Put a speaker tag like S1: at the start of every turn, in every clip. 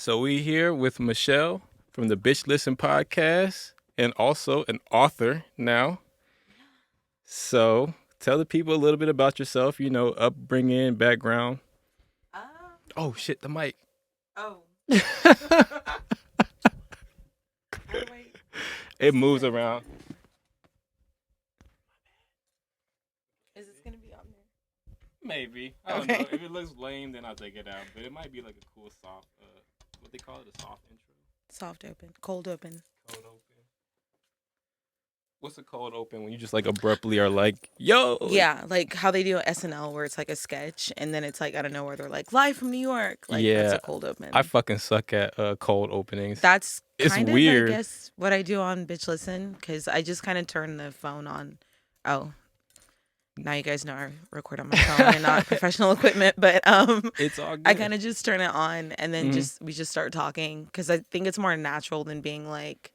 S1: So we here with Michele from the Bitch Listen podcast and also an author now. So tell the people a little bit about yourself, upbringing, background. Oh, shit, the mic.
S2: Oh.
S1: It moves around.
S2: Is this going to be on there?
S1: Maybe. I don't know. If it looks lame, then I'll take it out. But it might be like a cool soft, what they call it, a soft intro.
S2: Soft open. Cold open.
S1: Cold open. What's a cold open when you just like abruptly are like, yo?
S2: Yeah, like how they do at SNL where it's like a sketch and then it's like, I don't know, where they're like, live from New York. Like,
S1: Yeah,
S2: that's a cold open.
S1: I fucking suck at cold openings.
S2: That's
S1: it's
S2: kind
S1: weird.
S2: of, I guess, what I do on Bitch Listen because I just kind of turn the phone on. Oh, now you guys know I record on my phone and not professional equipment, but
S1: it's all good.
S2: I kind of just turn it on and then we just start talking because I think it's more natural than being like,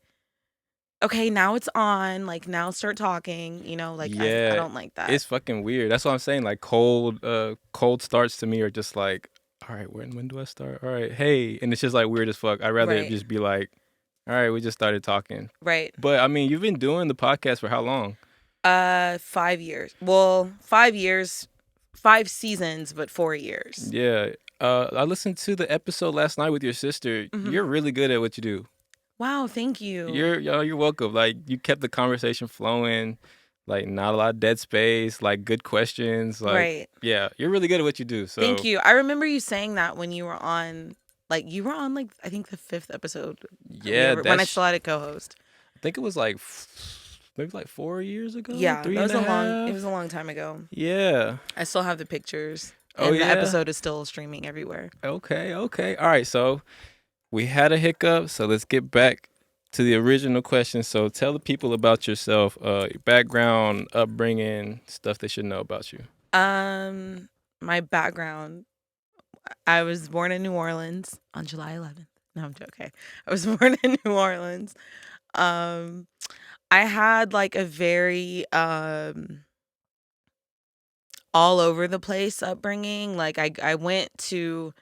S2: okay, now it's on, like now start talking, like I don't like that.
S1: It's fucking weird. That's what I'm saying. Like cold starts to me are just like, all right, when do I start? All right, hey, and it's just like weird as fuck. I'd rather it just be like, all right, we just started talking.
S2: Right.
S1: But I mean, you've been doing the podcast for how long?
S2: 5 years. Well, 5 years, 5 seasons, but 4 years.
S1: Yeah. I listened to the episode last night with your sister. Mm-hmm. You're really good at what you do.
S2: Wow, thank you.
S1: You're welcome. Like you kept the conversation flowing, like not a lot of dead space, like good questions. Like,
S2: right.
S1: Yeah, you're really good at what you do. So
S2: thank you. I remember you saying that when you were on, I think the 5th episode.
S1: Yeah,
S2: when I still had a co-host.
S1: I think it was like maybe like 4 years ago.
S2: Yeah,
S1: It was
S2: a long time ago.
S1: Yeah,
S2: I still have the pictures.
S1: Oh,
S2: and the episode is still streaming everywhere.
S1: Okay. All right, so we had a hiccup, so let's get back to the original question. So tell the people about yourself, your background, upbringing, stuff they should know about you.
S2: My background, I was born in New Orleans on July 11th. No, I'm joking. I was born in New Orleans. I had like a very all over the place upbringing. Like I went to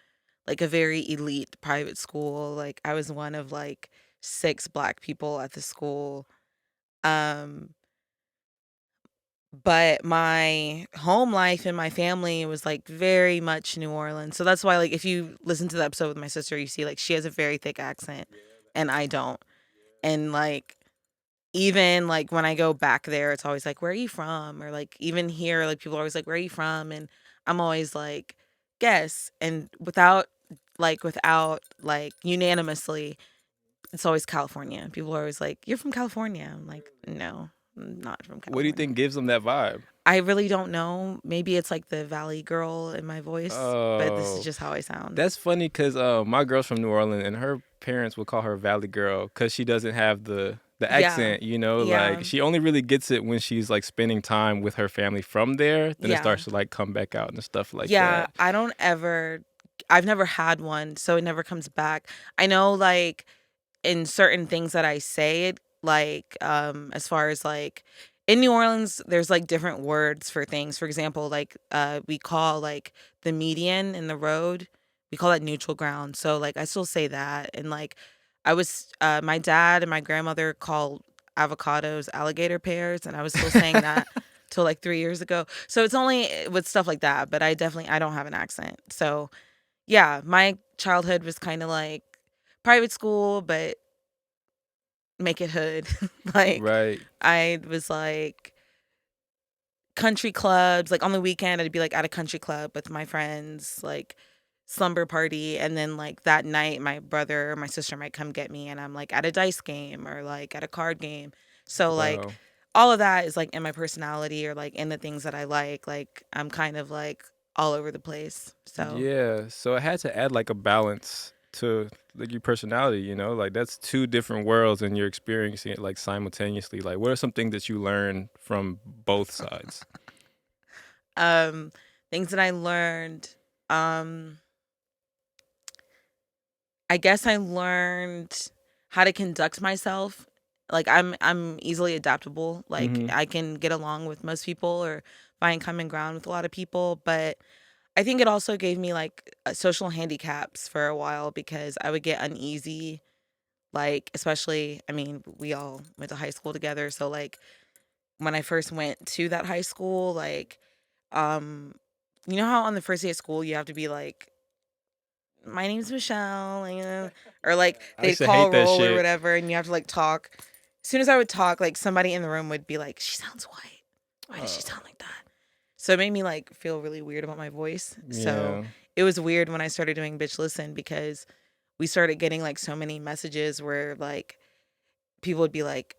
S2: like a very elite private school. Like I was one of like 6 Black people at the school. But my home life and my family was like very much New Orleans. So that's why like if you listen to the episode with my sister, you see like she has a very thick accent and I don't. And like even like when I go back there, it's always like, where are you from? Or like even here, like people are always like, where are you from? And I'm always like, guess. And without unanimously, it's always California. People are always like, you're from California. I'm like, no, I'm not from California.
S1: What do you think gives them that vibe?
S2: I really don't know. Maybe it's like the Valley girl in my voice, but this is just how I sound.
S1: That's funny because my girl's from New Orleans and her parents would call her Valley girl because she doesn't have the accent, like she only really gets it when she's like spending time with her family from there. Then it starts to like come back out and stuff like that.
S2: Yeah, I've never had one, so it never comes back. I know like in certain things that I say, like as far as like in New Orleans, there's like different words for things. For example, like we call like the median in the road, we call that neutral ground. So like I still say that. And like I was my dad and my grandmother called avocados alligator pears, and I was still saying that till like 3 years ago. So it's only with stuff like that, but I don't have an accent. So yeah, my childhood was kind of like private school, but make it hood. Like
S1: right.
S2: I was like country clubs, like on the weekend I'd be like at a country club with my friends, like slumber party, and then like that night my brother or my sister might come get me and I'm like at a dice game or like at a card game. So like all of that is like in my personality or like in the things that I like I'm kind of like all over the place. So
S1: yeah, so I had to add like a balance to like your personality, like that's 2 different worlds and you're experiencing it like simultaneously. Like what are some things that you learned from both sides?
S2: Things that I learned, I guess I learned how to conduct myself. Like I'm easily adaptable. Like I can get along with most people or find common ground with a lot of people, but I think it also gave me like social handicaps for a while because I would get uneasy. Like, especially, I mean, we all went to high school together. So, like, when I first went to that high school, like, um, you know how on the first day of school you have to be like, my name's Michelle, or like
S1: I
S2: they'd
S1: used to
S2: call
S1: hate that
S2: roll or
S1: shit.
S2: whatever, and you have to like talk. As soon as I would talk, like somebody in the room would be like, she sounds white. Why does she sound like that? So it made me like feel really weird about my voice. So
S1: Yeah.
S2: it was weird when I started doing Bitch Listen because we started getting like so many messages where like people would be like,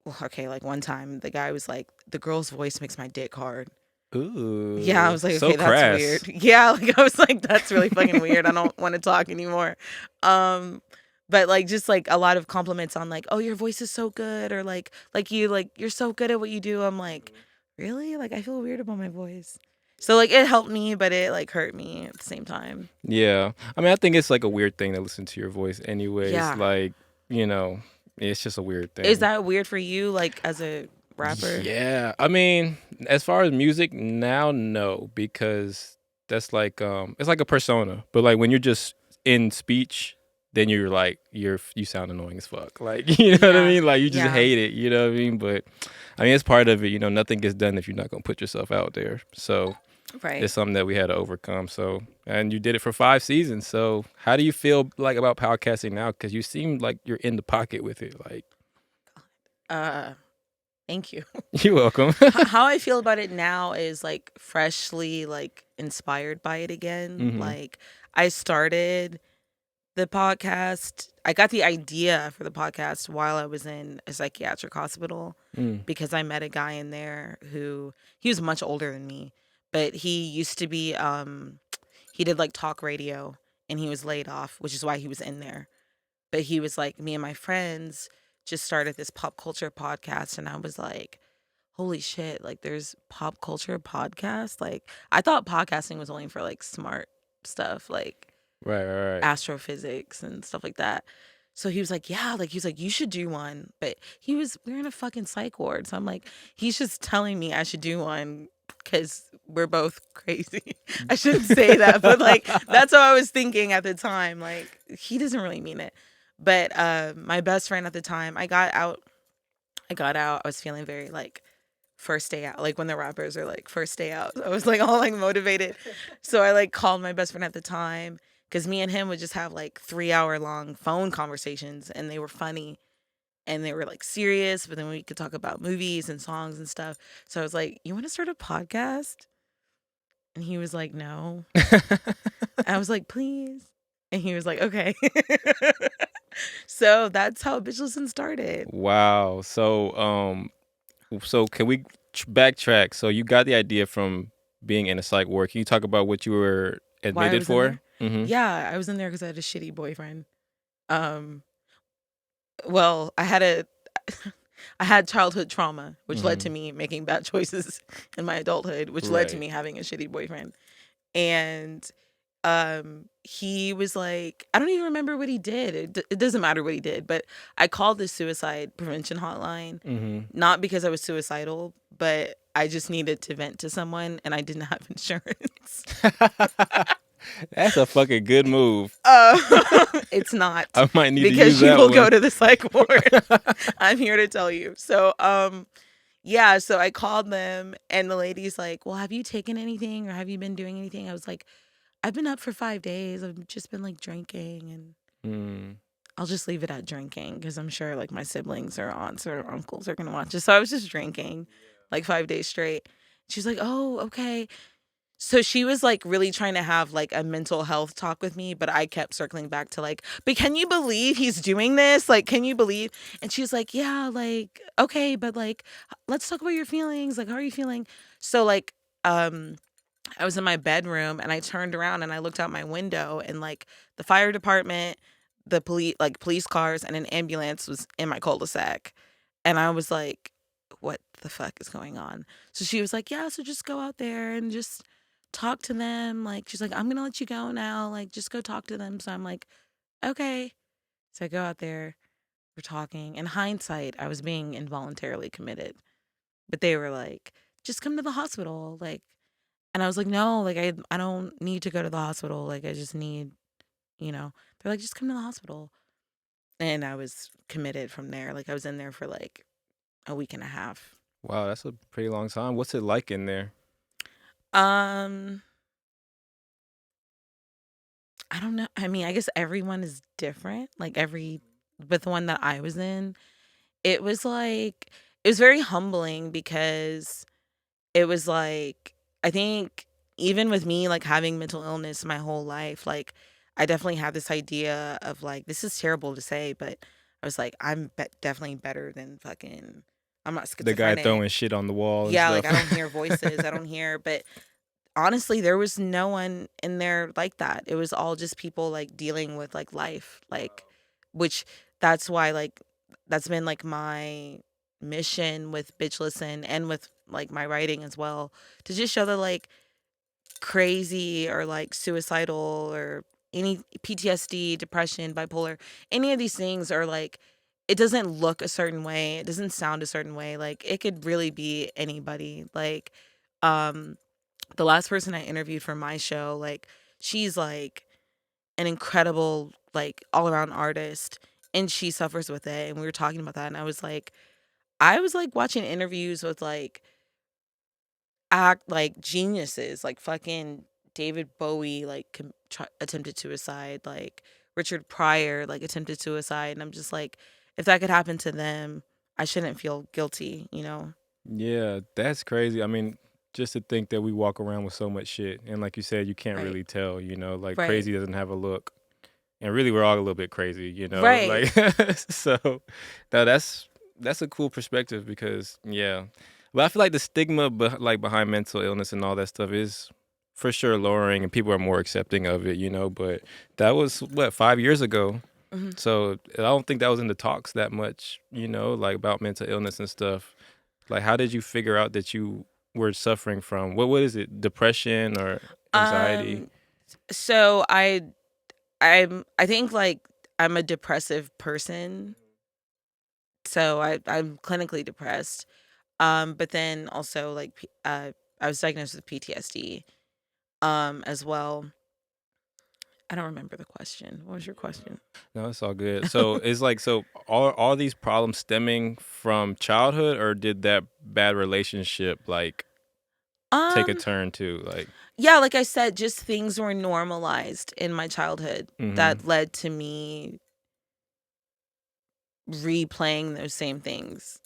S2: well, okay, like one time the guy was like, the girl's voice makes my dick hard. Yeah, I
S1: Ooh,
S2: was like,
S1: so
S2: okay, that's weird.
S1: crass.
S2: Yeah, like I was like, that's really fucking weird. I don't want to talk anymore. Um, but like just like a lot of compliments on like, oh, your voice is so good, or like you're so good at what you do. I'm like, really? Like I feel weird about my voice. So like it helped me, but it like hurt me at the same time.
S1: Yeah. I mean, I think it's like a weird thing to listen to your voice anyways.
S2: Yeah.
S1: Like, you know, it's just a weird
S2: Is
S1: thing.
S2: that weird for you, like as a rapper?
S1: Yeah. I mean, as far as music now, no, because that's like it's like a persona. But like when you're just in speech, then you're like you sound annoying as fuck. Like, you know what I
S2: Yeah.
S1: mean? Like you just
S2: Yeah.
S1: hate it, you know what I mean? But I mean, it's part of it, you know, nothing gets done if you're not going to put yourself out there. So,
S2: Right.
S1: it's something that we had to overcome. So, and you did it for 5 seasons. So, how do you feel like about podcasting now? Because you seem like you're in the pocket with it. Like,
S2: Uh Thank you.
S1: you're welcome.
S2: How I feel about it now is like freshly like inspired by it again.
S1: Hmm.
S2: Like I started the podcast. I got the idea for the podcast while I was in a psychiatric hospital
S1: Mm.
S2: because I met a guy in there who he was much older than me, but he used to be he did like talk radio and he was laid off, which is why he was in there. But he was like, me and my friends just started this pop culture podcast, and I was like, holy shit, like there's pop culture podcast. Like I thought podcasting was only for like smart stuff, like
S1: Right, right, right.
S2: astrophysics and stuff like that. So he was like, yeah, like he was like, you should do one. But we were in a fucking psych ward. So I'm like, he's just telling me I should do one because we're both crazy. I shouldn't say that, but like that's what I was thinking at the time. Like he doesn't really mean it. But my best friend at the time, I was feeling very like first day out, like when the rappers are like first day out. I was like all like motivated. So I like called my best friend at the time because me and him would just have like 3 hour long phone conversations and they were funny and they were like serious, but then we could talk about movies and songs and stuff. So I was like, you want to start a podcast? And he was like, no. I was like, please. And he was like, okay. So that's how Bitch Listen started.
S1: Wow. So can we backtrack? So you got the idea from being in a psych ward. Can you talk about what you were
S2: Why I
S1: admitted
S2: was in
S1: for?
S2: there?
S1: Mm-hmm.
S2: Yeah, I was in there because I had a shitty boyfriend. Um, well, I had childhood trauma, which led
S1: Mm-hmm.
S2: to me making bad choices in my adulthood, which led to
S1: Right.
S2: me having a shitty boyfriend. And he was like, I don't even remember what he did. It doesn't matter what he did, but I called the suicide prevention hotline,
S1: Mm-hmm.
S2: not because I was suicidal, but I just needed to vent to someone and I didn't have insurance.
S1: That's a fucking good move.
S2: Uh, it's not
S1: I might need to use
S2: because you
S1: that
S2: will
S1: one.
S2: go to the psych ward. I'm here to tell you. So, yeah, so I called them and the lady's like, well, have you taken anything or have you been doing anything? I was like, I've been up for 5 days. I've just been like drinking and
S1: Mm.
S2: I'll just leave it at drinking because I'm sure like my siblings or aunts or uncles are going to watch it. So I was just drinking like 5 days straight. She's like, oh, okay. So she was like really trying to have like a mental health talk with me, but I kept circling back to like, but can you believe he's doing this? Like, can you believe? And she's like, yeah, like, okay, but like, let's talk about your feelings. Like, how are you feeling? So like, I was in my bedroom and I turned around and I looked out my window and like the fire department, the police cars and an ambulance was in my cul-de-sac. And I was like, what the fuck is going on? So she was like, yeah, so just go out there and just talk to them. Like, she's like, I'm going to let you go now. Like, just go talk to them. So I'm like, okay. So I go out there. We're talking. In hindsight, I was being involuntarily committed. But they were like, just come to the hospital. Like, And I was like, no, like I don't need to go to the hospital. Like I just need, they're like, just come to the hospital. And I was committed from there. Like I was in there for like a week and a half.
S1: Wow, that's a pretty long time. What's it like in there?
S2: Um, I don't know. I mean, I guess everyone is different. But the one that I was in, it was like, it was very humbling because it was like, I think even with me, like having mental illness my whole life, like I definitely had this idea of like, this is terrible to say, but I was like, definitely better than fucking, I'm not
S1: The guy
S2: schizophrenic.
S1: throwing shit on the wall and
S2: Yeah, like
S1: stuff.
S2: I don't hear voices. I don't hear, but honestly, there was no one in there like that. It was all just people like dealing with like life, like, which that's why like that's been like my mission with Bitch Listen and with like my writing as well, to just show that like crazy or like suicidal or any PTSD, depression, bipolar, any of these things are like, it doesn't look a certain way, it doesn't sound a certain way, like it could really be anybody. Like um the last person I interviewed for my show, like she's like an incredible like all-around artist and she suffers with it, and we were talking about that, and I was like watching interviews with like act like geniuses, like fucking David Bowie like attempted suicide, like Richard Pryor like attempted suicide, and I'm just like, if that could happen to them, I shouldn't feel guilty.
S1: Yeah, that's crazy. I mean, just to think that we walk around with so much shit, and like you said, you can't
S2: Right.
S1: really tell. Like
S2: Right.
S1: crazy doesn't have a look, and really, we're all a little bit crazy.
S2: Right.
S1: Like so. No, that's a cool perspective because yeah, but I feel like the stigma, like behind mental illness and all that stuff, is for sure lowering, and people are more accepting of it. But that was what 5 years ago.
S2: Mhm.
S1: So I don't think that was in the talks that much. Like about mental illness and stuff. Like, how did you figure out that you were suffering from what is it? Depression or anxiety?
S2: um so I think like I'm a depressive person, so I'm clinically depressed. But then also like I was diagnosed with PTSD as well. I don't remember the question. What was your question?
S1: No, it's all good. So it's like, so all these problems stemming from childhood, or did that bad relationship like take a
S2: Um
S1: turn too? Like,
S2: yeah, like I said, just things were normalized in my childhood
S1: mm-hmm.
S2: that led to me replaying those same things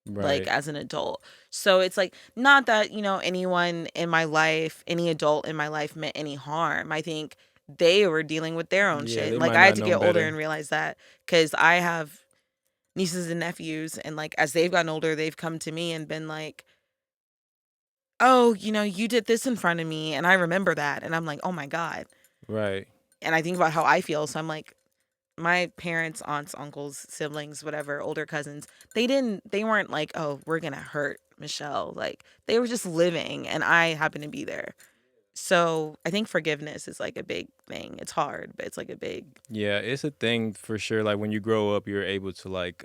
S2: like
S1: Right.
S2: as an adult. So it's like not that, anyone in my life, any adult in my life meant any harm. I think they were dealing with their own
S1: Yeah,
S2: shit.
S1: they
S2: Like
S1: might
S2: I had
S1: not
S2: to
S1: know
S2: get older
S1: better.
S2: and realize that, cuz I have nieces and nephews, and like as they've gotten older, they've come to me and been like, "Oh, you did this in front of me and I remember that." And I'm like, "Oh my god."
S1: Right.
S2: And I think about how I feel, so I'm like, my parents, aunts, uncles, siblings, whatever, older cousins, they weren't like, "Oh, we're going to hurt Michele." Like they were just living and I happened to be there. So, I think forgiveness is like a big thing. It's hard, but it's like a big.
S1: Yeah, it's a thing for sure. Like when you grow up, you're able to like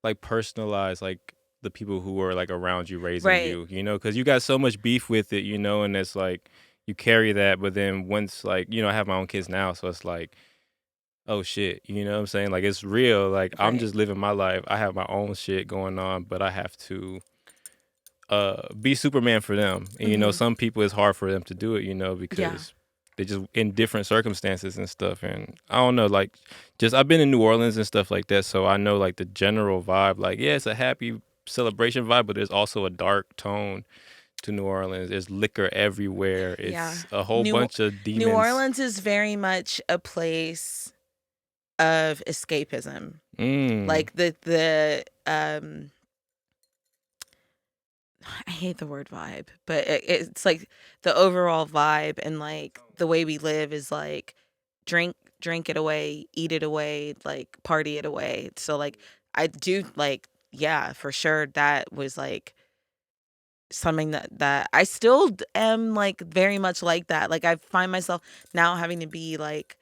S1: personalize like the people who are like around you raising
S2: Right.
S1: you, because you got so much beef with it, and it's like you carry that, but then once like, I have my own kids now, so it's like, oh shit, you know what I'm saying? Like it's real. Like I'm
S2: Right.
S1: just living my life. I have my own shit going on, but I have to be Superman for them. And
S2: Mhm.
S1: some people it's hard for them to do it,
S2: Yeah.
S1: because they just in different circumstances and stuff. And I don't know, like just I've been in New Orleans and stuff like that, so I know like the general vibe. Like, yeah, it's a happy celebration vibe, but there's also a dark tone to New Orleans. There's liquor everywhere.
S2: Yeah.
S1: It's a whole
S2: New
S1: bunch of
S2: New
S1: demons.
S2: Orleans is very much a place of escapism.
S1: Mm,
S2: Like the I hate the word vibe, but it's like the overall vibe and like the way we live is like drink it away, eat it away, like party it away. So like I do like, yeah, for sure that was like something that I still am like very much like that. Like I find myself now having to be like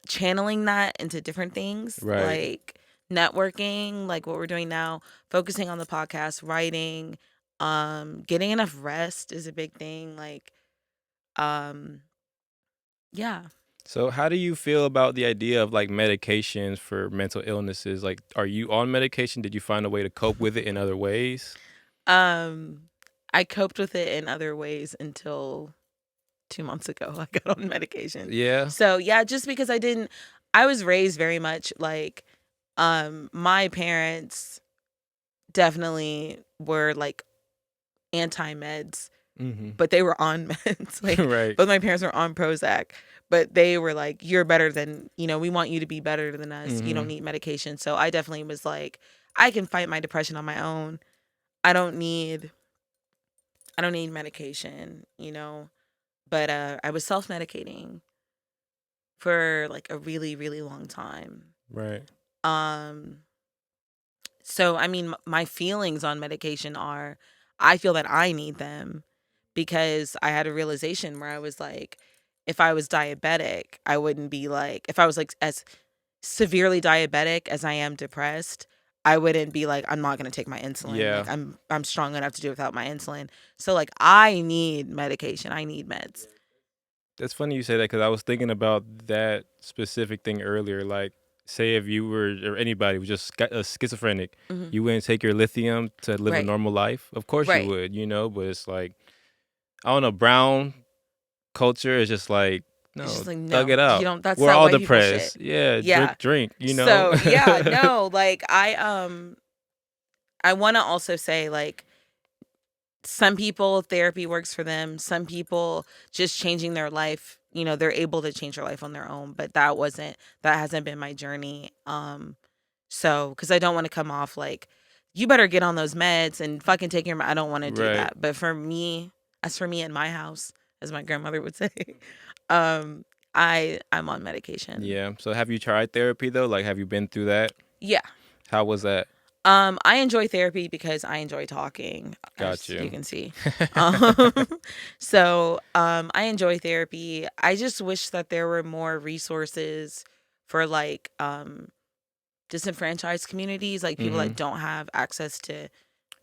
S2: channeling that into different things,
S1: right.
S2: like networking, like what we're doing now, focusing on the podcast, writing, Getting enough rest is a big thing. Like, um, yeah.
S1: So how do you feel about the idea of like medications for mental illnesses? Like, are you on medication? Did you find a way to cope with it in other ways?
S2: Um, I coped with it in other ways until 2 months ago. I got on medication.
S1: Yeah.
S2: So yeah, just because I was raised very much like, my parents definitely were like anti meds,
S1: Mm-hmm.
S2: but they were on meds. Like,
S1: Right.
S2: both my parents were on Prozac, but they were like, you're better than, we want you to be better than us. You don't
S1: Mm-hmm.
S2: need medication. So I definitely was like, I can fight my depression on my own. I don't need medication, But I was self-medicating for like a really, really long time.
S1: Right.
S2: Um so I mean, my feelings on medication are, I feel that I need them because I had a realization where I was like, if I was diabetic, I wouldn't be like, if I was like as severely diabetic as I am depressed, I wouldn't be like, I'm not going to take my insulin.
S1: Yeah.
S2: Like, I'm strong enough to do without my insulin. So like, I need medication. I need meds.
S1: That's funny you say that because I was thinking about that specific thing earlier. Like, say if you were or anybody was just a schizophrenic,
S2: Hmm.
S1: you wouldn't take your lithium to live a
S2: Right.
S1: normal life. Of course you
S2: Right.
S1: would, But it's like, I don't know, brown culture is just like,
S2: It's
S1: no,
S2: just like,
S1: thug
S2: no,
S1: it
S2: you
S1: out.
S2: don't, that's
S1: We're
S2: that
S1: all
S2: white people shit.
S1: depressed. Yeah,
S2: Yeah.
S1: drink.
S2: So yeah, no, like I want to also say, like, some people therapy works for them. Some people just changing their life, they're able to change their life on their own, but that hasn't been my journey. So cuz I don't want to come off like, you better get on those meds and fucking take I don't want to do
S1: Right.
S2: that. But as for me in my house, as my grandmother would say, um I'm on medication.
S1: Yeah. So have you tried therapy though? Like, have you been through that?
S2: Yeah.
S1: How was that?
S2: I enjoy therapy because I enjoy talking,
S1: Got
S2: as you
S1: you.
S2: can see. Um, I enjoy therapy. I just wish that there were more resources for like disenfranchised communities, like people
S1: Mm-hmm.
S2: that don't have access to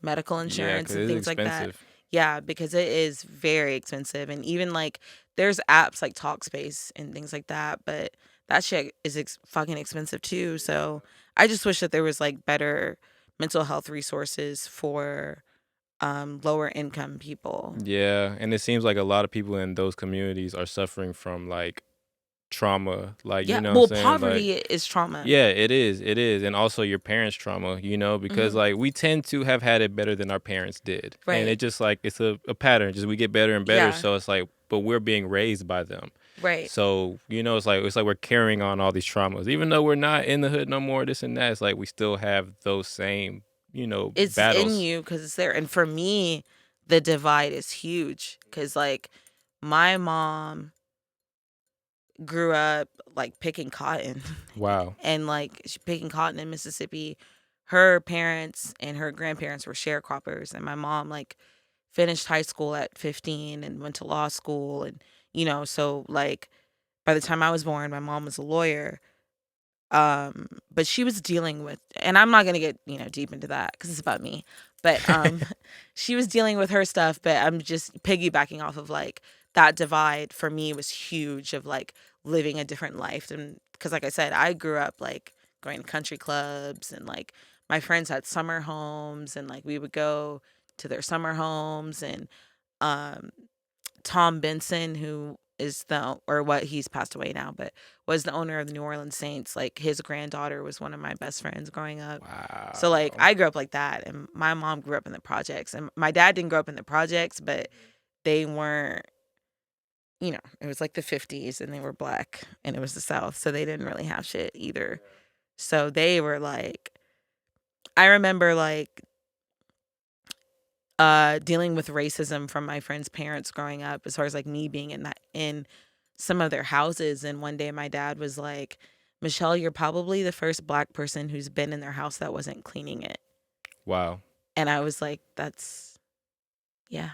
S2: medical
S1: Yeah,
S2: insurance
S1: because
S2: and
S1: it's
S2: things like that.
S1: expensive.
S2: Yeah, because it is very expensive. And even like, there's apps like Talkspace and things like that, but that shit is fucking expensive too. So I just wish that there was like better mental health resources for lower income people.
S1: Yeah, and it seems like a lot of people in those communities are suffering from like trauma, like
S2: Yeah,
S1: what I'm
S2: well,
S1: saying? Like,
S2: poverty is trauma.
S1: yeah, it is, and also your parents' trauma, because
S2: Hmm.
S1: like we tend to have had it better than our parents did, and
S2: Right.
S1: it just like it's a pattern. Just we get better and better,
S2: Yeah.
S1: so it's like, but we're being raised by them,
S2: Right.
S1: so it's like we're carrying on all these traumas, even though we're not in the hood no more. This and that. It's like we still have those same
S2: It's in
S1: battles.
S2: you because it's there. And for me, the divide is huge because like, my mom grew up like picking cotton
S1: Wow.
S2: and like picking cotton in Mississippi. Her parents and her grandparents were sharecroppers, and my mom like finished high school at 15 and went to law school, and so like, by the time I was born, my mom was a lawyer. But she was dealing with, and I'm not gonna get deep into that because it's about me, but she was dealing with her stuff. But I'm just piggybacking off of like, that divide for me was huge, of like living a different life. And because like I said, I grew up like going to country clubs, and like my friends had summer homes, and like we would go to their summer homes. And um Tom Benson, who is what, he's passed away now, but was the owner of the New Orleans Saints. Like, his granddaughter was one of my best friends growing up. So like,
S1: Wow.
S2: I grew up like that, and my mom grew up in the projects, and my dad didn't grow up in the projects, but they weren't. It was like the 50s, and they were black, and it was the South, so they didn't really have shit either. So they were like, I remember like dealing with racism from my friends' parents growing up, as far as like me being in some of their houses. And one day my dad was like, Michele, you're probably the first black person who's been in their house that wasn't cleaning it.
S1: Wow.
S2: And I was like, yeah.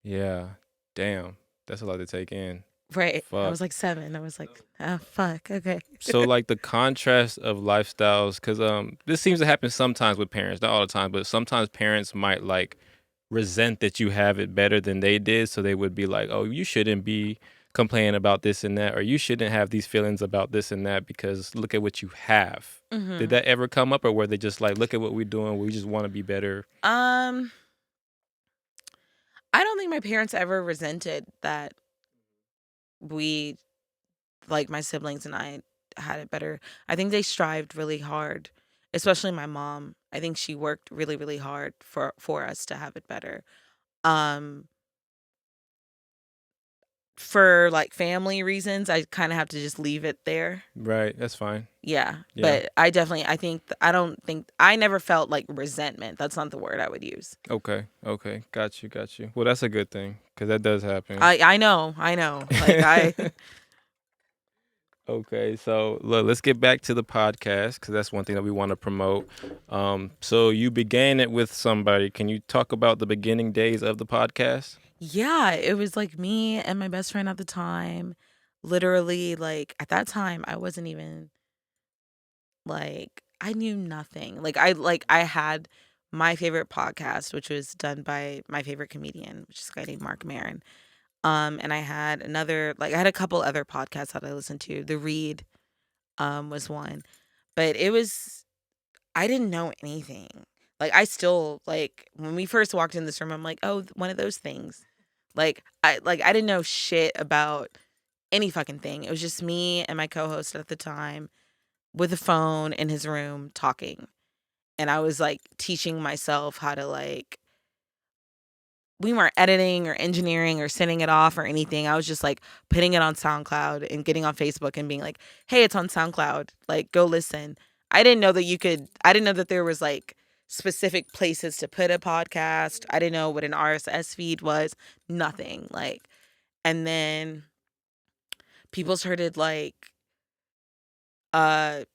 S1: Yeah. Damn. That's a lot to take in.
S2: Right. I
S1: Fuck.
S2: was like 7. I was like, oh, fuck. Okay.
S1: So like the contrast of lifestyles, because this seems to happen sometimes with parents, not all the time, but sometimes parents might like resent that you have it better than they did, so they would be like, oh, you shouldn't be complaining about this and that, or you shouldn't have these feelings about this and that because look at what you have. Did that ever come up, or were they just like, look at what we're doing, we just want to be better?
S2: I don't think my parents ever resented that we, like my siblings and I, had it better. I think they strived really hard, especially my mom. I think she worked really, really hard for us to have it better. Um, for like family reasons, I kind of have to just leave it there.
S1: Right, that's fine.
S2: Yeah,
S1: Yeah.
S2: but I don't think I never felt like resentment. That's not the word I would use.
S1: Okay. Got you. Well, that's a good thing, because that does happen.
S2: I know. Like
S1: Okay, so look, let's get back to the podcast, because that's one thing that we want to promote. So you began it with somebody. Can you talk about the beginning days of the podcast?
S2: Yeah, it was like me and my best friend at the time. Literally, like at that time, I wasn't even like I knew nothing. I had my favorite podcast, which was done by my favorite comedian, which is a guy named Mark Maron. And I had I had a couple other podcasts that I listened to. The Read was one. But I didn't know anything. Like I still like when we first walked in this room, I'm like, oh, one of those things. I didn't know shit about any fucking thing. It was just me and my co-host at the time with a phone in his room talking. And I was like teaching myself how to like we weren't editing or engineering or sending it off or anything. I was just like putting it on SoundCloud and getting on Facebook and being like, hey, it's on SoundCloud. Like, go listen. I didn't know that there was like specific places to put a podcast. I didn't know what an RSS feed was. Nothing. Like, and then people started like uh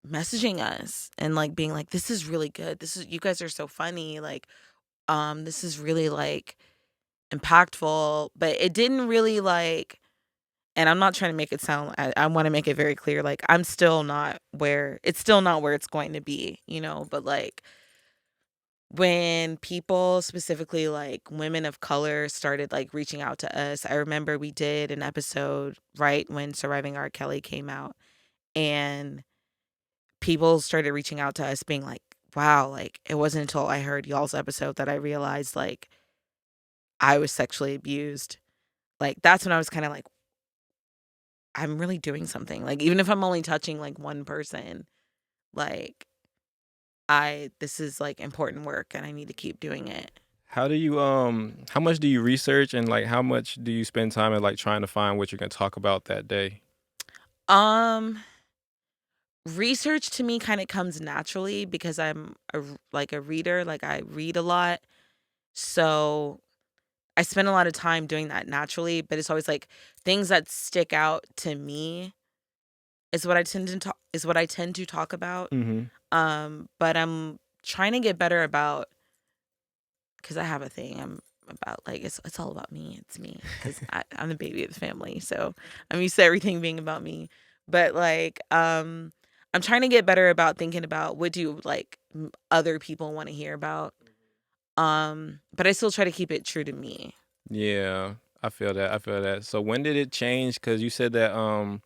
S2: messaging us and like being like, this is really good. You guys are so funny. Like, this is really like impactful, but it didn't really like, and I'm not trying to make it sound, I want to make it very clear, like it's still not where it's going to be, but like when people, specifically like women of color, started like reaching out to us. I remember we did an episode right when Surviving R. Kelly came out, and people started reaching out to us being like, wow, like it wasn't until I heard y'all's episode that I realized like I was sexually abused. Like that's when I was kind of like, I'm really doing something. Like even if I'm only touching like one person, like this is like important work and I need to keep doing it.
S1: How do you how much do you research, and like how much do you spend time at like trying to find what you're gonna talk about that day?
S2: Um Research to me kind of comes naturally because I'm like a reader, like I read a lot. So I spend a lot of time doing that naturally, but it's always like things that stick out to me is what I tend to talk about.
S1: Mm-hmm.
S2: But I'm trying to get better about, because I have a thing. I'm about like it's all about me. It's me because I'm the baby of the family, so I'm used to everything being about me. But like, I'm trying to get better about thinking about what do like other people want to hear about. But I still try to keep it true to me.
S1: Yeah, I feel that. So when did it change? Because you said that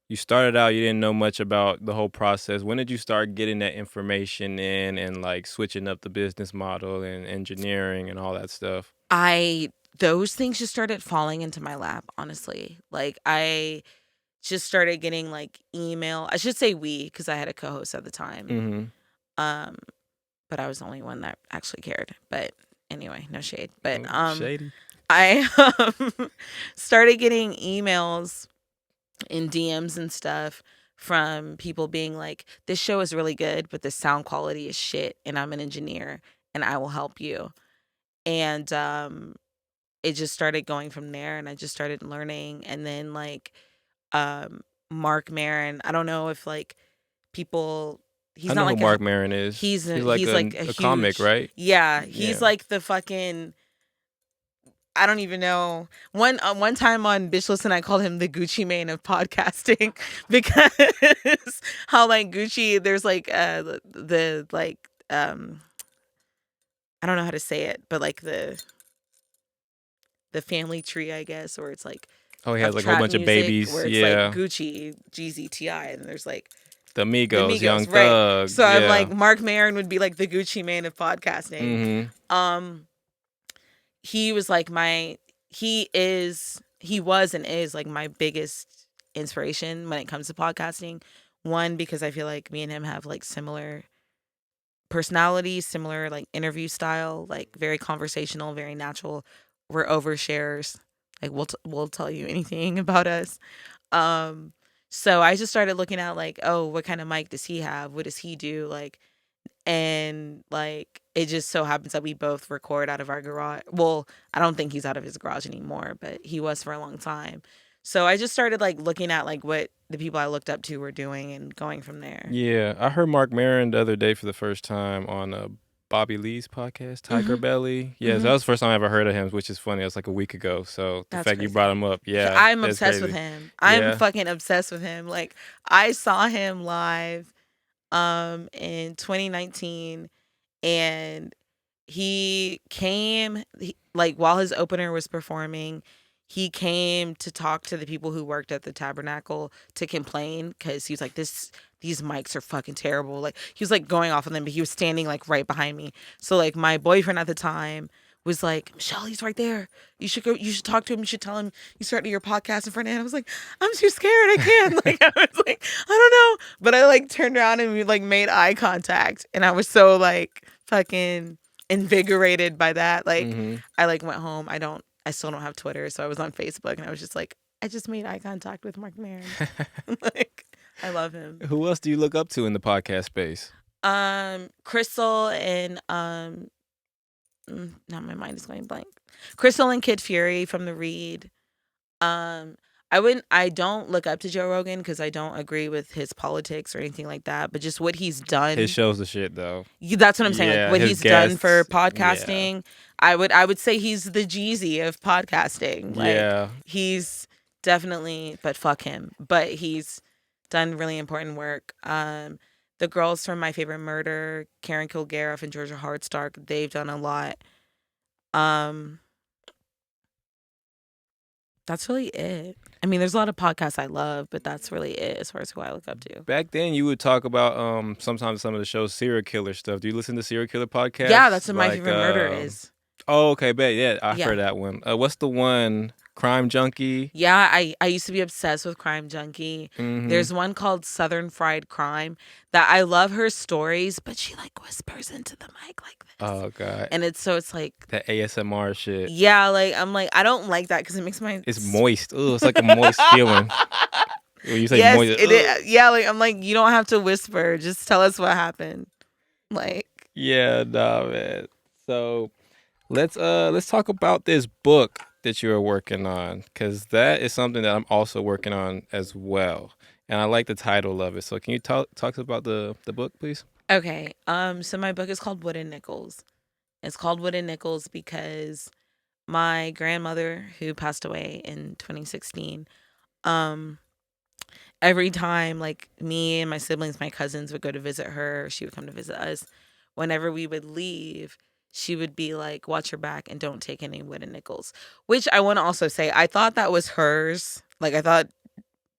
S1: you started out, you didn't know much about the whole process. When did you start getting that information in and like switching up the business model and engineering and all that stuff?
S2: Those things just started falling into my lap, honestly. Like I just started getting like email. I should say we, because I had a co-host at the time.
S1: Mm-hmm.
S2: But I was the only one that actually cared. But anyway, no shade. But
S1: Shady.
S2: I started getting emails in DMs and stuff from people being like, this show is really good, but the sound quality is shit, and I'm an engineer and I will help you. And it just started going from there, and I just started learning. And then like Mark Maron, I don't know if like people, he's
S1: I
S2: not
S1: know who
S2: like
S1: Mark Maron is.
S2: he's
S1: like a
S2: huge
S1: comic, right?
S2: Yeah, he's
S1: Yeah.
S2: like the fucking, I don't even know. One time on Bitch Listen, I called him the Gucci Mane of podcasting because how like Gucci, there's like the like I don't know how to say it, but like the family tree, I guess, or it's like
S1: Oh, he has
S2: of
S1: like a whole
S2: trap
S1: bunch of
S2: music
S1: babies.
S2: where it's like
S1: Yeah.
S2: Gucci, Jeezy, Ti, and there's like
S1: The
S2: the
S1: Migos, Young
S2: Migos, right?
S1: Thug.
S2: So I'm
S1: Yeah.
S2: like, Mark Maron would be like the Gucci man of podcasting.
S1: Mm-hmm.
S2: Um, he was like he was and is like my biggest inspiration when it comes to podcasting. One, because I feel like me and him have like similar personalities, similar like interview style, like very conversational, very natural. We're overshares. Like we'll tell you anything about us. Um, so I just started looking at like, oh, what kind of mic does he have? What does he do? Like, and like it just so happens that we both record out of our garage. Well, I don't think he's out of his garage anymore, but he was for a long time. So I just started like looking at like what the people I looked up to were doing and going from there.
S1: Yeah. I heard Mark Maron the other day for the first time on Bobby Lee's podcast, Tiger
S2: Mhm.
S1: Belly. Yeah, so that
S2: Mhm.
S1: was the first time I ever heard of him, which is funny. It was like a week ago. So the
S2: That's
S1: fact you brought
S2: crazy.
S1: him up, yeah,
S2: I'm
S1: that's
S2: obsessed with
S1: crazy.
S2: him. I'm
S1: Yeah.
S2: fucking obsessed with him. Like I saw him live in 2019 and like while his opener was performing, he came to talk to the people who worked at the tabernacle to complain because he was like, these mics are fucking terrible. Like he was like going off on them, but he was standing like right behind me. So like my boyfriend at the time was like, Michele, he's right there. You should talk to him. You should tell him you started your podcast in front of him. I was like, I'm too scared. I can't. Like I was like, I don't know. But I like turned around and we like made eye contact. And I was so like fucking invigorated by that. Like
S1: Mm-hmm.
S2: I like went home. I still don't have Twitter, so I was on Facebook and I was just like, I just made eye contact with Mark Maron. Like I love him.
S1: Who else do you look up to in the podcast space?
S2: Crystal and now my mind is going blank. Crystal and Kid Fury from the Read. Um I don't look up to Joe Rogan because I don't agree with his politics or anything like that, but just what he's
S1: His
S2: done.
S1: show's the shit though.
S2: That's what I'm saying. Like
S1: Yeah,
S2: what
S1: his
S2: he's done for
S1: guests. Yeah.
S2: podcasting, I would say he's the Jeezy of podcasting. Like
S1: Yeah.
S2: he's definitely, but fuck him. But he's done really important work. The girls from My Favorite Murder, Karen Kilgariff and Georgia Hardstark, they've done a lot. Um, that's really it. I mean, there's a lot of podcasts I love, but that's really it as far as who I look up to.
S1: Back then, you would talk about sometimes some of the show's serial killer stuff. Do you listen to serial killer podcasts?
S2: Yeah, that's what My
S1: Like,
S2: Favorite Murder is.
S1: oh, okay, bet. Yeah, I've
S2: Yeah.
S1: heard that one. What's the one? Crime Junkie.
S2: Yeah, I used to be obsessed with Crime Junkie.
S1: Mm-hmm.
S2: There's one called Southern Fried Crime that I love her stories, but she like whispers into the mic like this.
S1: Oh god.
S2: And it's like
S1: That ASMR shit.
S2: yeah, like I'm like I don't like that because it makes my
S1: It's moist. Ugh, it's like a moist feeling. When you say
S2: yes,
S1: moist,
S2: it is. Yeah, like I'm like you don't have to whisper, just tell us what happened. Like
S1: yeah, nah, man. So let's talk about this book that you're working on, because that is something that I'm also working on as well, and I like the title of it. So can you talk about the book, please?
S2: okay, so my book is called Wooden Nickels. It's called Wooden Nickels because my grandmother, who passed away in 2016, um, every time like me and my siblings, my cousins would go to visit her, she would come to visit us. Whenever we would leave, she would be like, "Watch your back and don't take any wooden nickels." Which I want to also say, I thought that was hers. Like I thought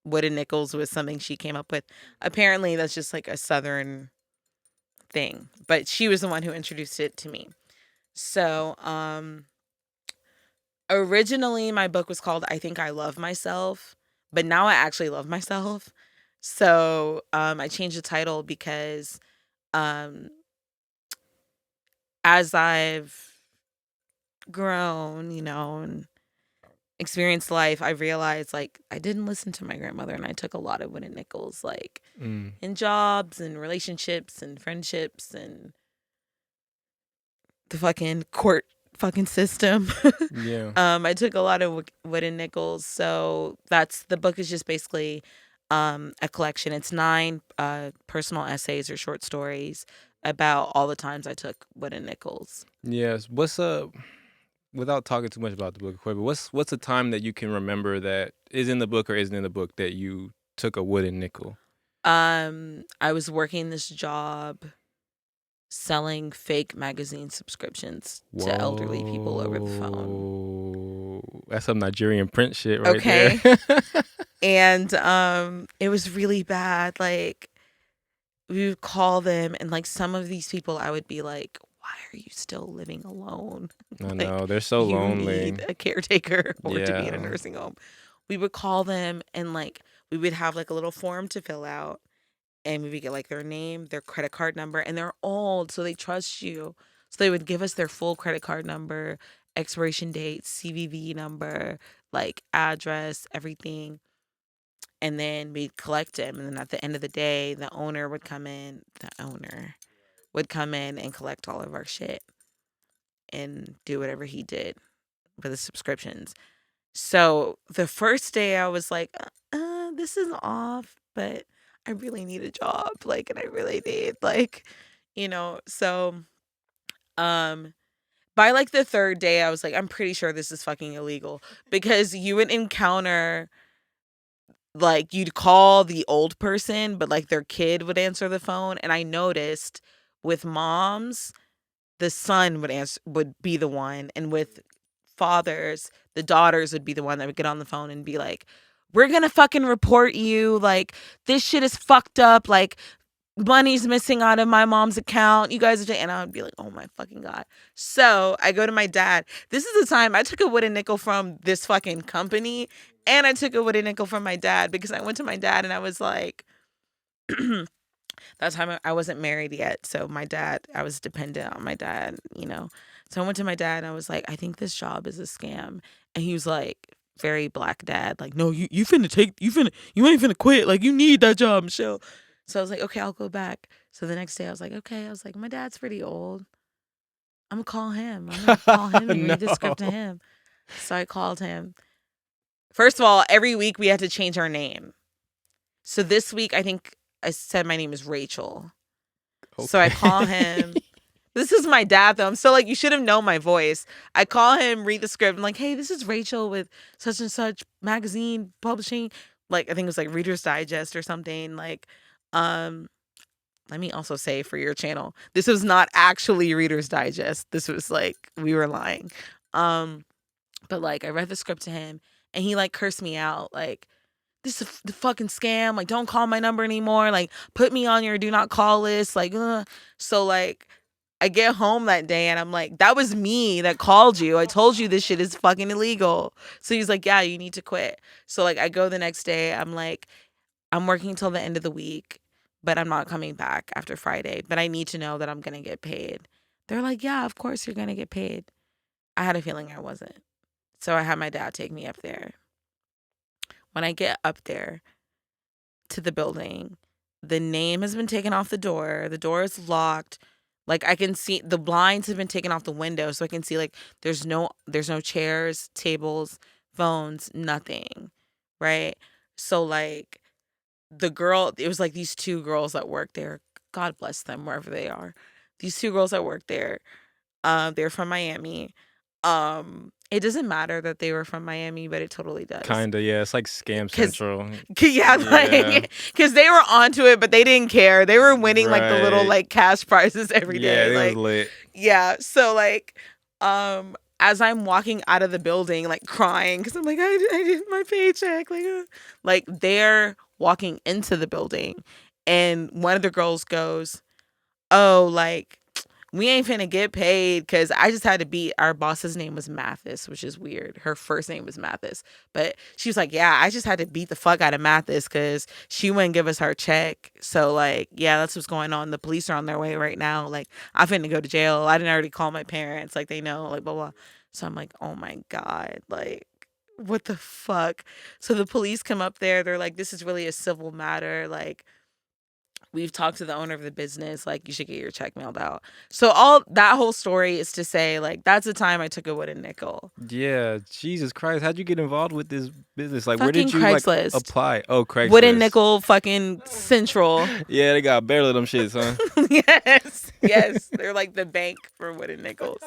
S2: wooden nickels was something she came up with. Apparently, that's just like a Southern thing. But she was the one who introduced it to me. So, originally my book was called I Think I Love Myself, but now I actually love myself. So I changed the title because um, as I've grown, and experienced life, I realized like I didn't listen to my grandmother and I took a lot of wooden nickels, like in jobs and relationships and friendships and the fucking court fucking system.
S1: Yeah.
S2: I took a lot of wooden nickels. So the book is just basically a collection. It's 9 personal essays or short stories about all the times I took wooden nickels.
S1: Yes. What's without talking too much about the book, but what's a time that you can remember that is in the book or isn't in the book that you took a wooden nickel?
S2: I was working this job selling fake magazine subscriptions to elderly people over the phone.
S1: Whoa. That's some Nigerian print shit right there.
S2: Okay. And it was really bad. Like, we would call them, and like some of these people, I would be like, why are you still living alone?
S1: I
S2: Like,
S1: know. They're so
S2: you
S1: lonely.
S2: need a caretaker or to be in a
S1: Yeah.
S2: nursing home. We would call them, and like we would have like a little form to fill out, and we would get like their name, their credit card number, and they're old, so they trust you. So they would give us their full credit card number, expiration date, CVV number, like address, everything. And then we'd collect them. And then at the end of the day, the owner would come in. The owner would come in and collect all of our shit and do whatever he did for the subscriptions. So the first day I was like, this is off, but I really need a job. Like, and I really need, like, so by like the third day, I was like, I'm pretty sure this is fucking illegal, because you would encounter, like, you'd call the old person, but like their kid would answer the phone. And I noticed with moms, the son would be the one, and with fathers, the daughters would be the one that would get on the phone and be like, we're gonna fucking report you, like, this shit is fucked up, like, money's missing out of my mom's account, you guys are, and I would be like, oh my fucking God. So I go to my dad. This is the time I took a wooden nickel from this fucking company, and I took a wooden nickel from my dad, because I went to my dad and I was like, that time I wasn't married yet. So my dad, I was dependent on my dad, So I went to my dad and I was like, I think this job is a scam. And he was like, very black dad, like, no, you you ain't finna quit. Like, you need that job, Michelle. So I was like, okay, I'll go back. So the next day I was like, okay, my dad's pretty old. I'm gonna call him. I'm gonna call him and read the script to
S1: No.
S2: him. So I called him. First of all, every week we had to change our name. So this week, I think I said my name is Rachel. So I call him. This is my dad, though. I'm still like, you should have known my voice. I call him, read the script. I'm like, hey, this is Rachel with such and such magazine publishing. Like, I think it was like Reader's Digest or something. Like, let me also say for your channel, this was not actually Reader's Digest. This was like, we were lying. But like, I read the script to him and he like cursed me out. Like, this is the fucking scam. Like, don't call my number anymore. Like, put me on your do not call list. Like, so like, I get home that day and I'm like, that was me that called you. I told you this shit is fucking illegal. So he's like, yeah, you need to quit. So like, I go the next day. I'm like, I'm working till the end of the week, but I'm not coming back after Friday. But I need to know that I'm going to get paid. They're like, yeah, of course you're going to get paid. I had a feeling I wasn't. So I had my dad take me up there. When I get up there to the building, the name has been taken off the door. The door is locked. Like, I can see the blinds have been taken off the window, so I can see like there's no chairs, tables, phones, nothing. Right? So like, it was like these two girls that work there. God bless them wherever they are. These two girls that work there, they're from Miami. It doesn't matter that they were from Miami, but it totally does.
S1: Kinda, yeah. It's like Scam Central.
S2: Yeah, like, because they were onto it, but they didn't care. They were winning like the little like cash prizes every day.
S1: Yeah, it
S2: like,
S1: was lit.
S2: yeah. So like, as I'm walking out of the building, like crying, because I'm like, I did my paycheck. Like they're walking into the building, and one of the girls goes, oh, like, we ain't finna get paid, because I just had to beat, our boss's name was Mathis, which is weird. Her first name was Mathis. But she was like, yeah, I just had to beat the fuck out of Mathis because she wouldn't give us her check. So, like, yeah, that's what's going on. The police are on their way right now. Like, I'm finna go to jail. I didn't already call my parents. Like, they know, like, blah, blah. So I'm like, oh my God. Like, what the fuck? So the police come up there. They're like, this is really a civil matter. Like, we've talked to the owner of the business. Like, you should get your check mailed out. So all that whole story is to say, like, that's the time I took a wooden nickel.
S1: Yeah, Jesus Christ. How'd you get involved with this business? Like, where
S2: Fucking
S1: did you
S2: Craigslist.
S1: like apply? Oh, Craigslist.
S2: Wooden nickel fucking central.
S1: Yeah, they got barely them shits, huh?
S2: Yes. They're like the bank for wooden nickels.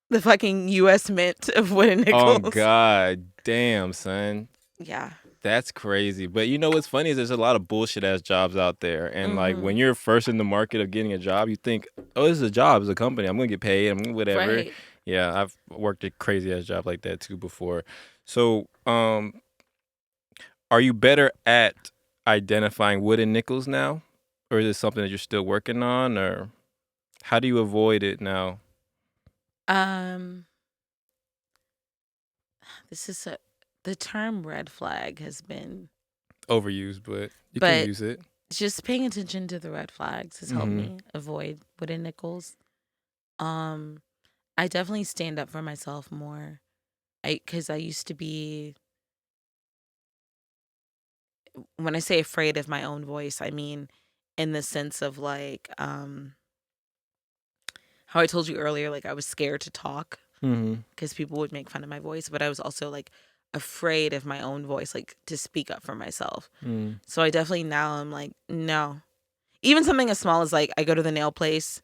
S2: The fucking U.S. Mint of wooden nickels.
S1: Oh, God damn, son.
S2: Yeah.
S1: That's crazy. But you know what's funny is there's a lot of bullshit ass jobs out there. And like
S2: Mm-hmm.
S1: when you're first in the market of getting a job, you think, oh, this is a job, it's a company. I'm gonna get paid. I'm whatever.
S2: Right.
S1: Yeah, I've worked a crazy ass job like that too before. So, are you better at identifying wooden nickels now? Or is it something that you're still working on? Or how do you avoid it now?
S2: Um, this is the term red flag has been,
S1: Overused, but you can
S2: but
S1: use it.
S2: just paying attention to the red flags has helped
S1: Mm-hmm.
S2: me avoid wooden nickels. Um, I definitely stand up for myself more. Because I used to be, when I say afraid of my own voice, I mean in the sense of like, how I told you earlier, like I was scared to talk
S1: Mm-hmm.
S2: because people would make fun of my voice, but I was also like afraid of my own voice, like to speak up for myself.
S1: Mm-hmm.
S2: So I definitely now I'm like, no. Even something as small as like I go to the nail place,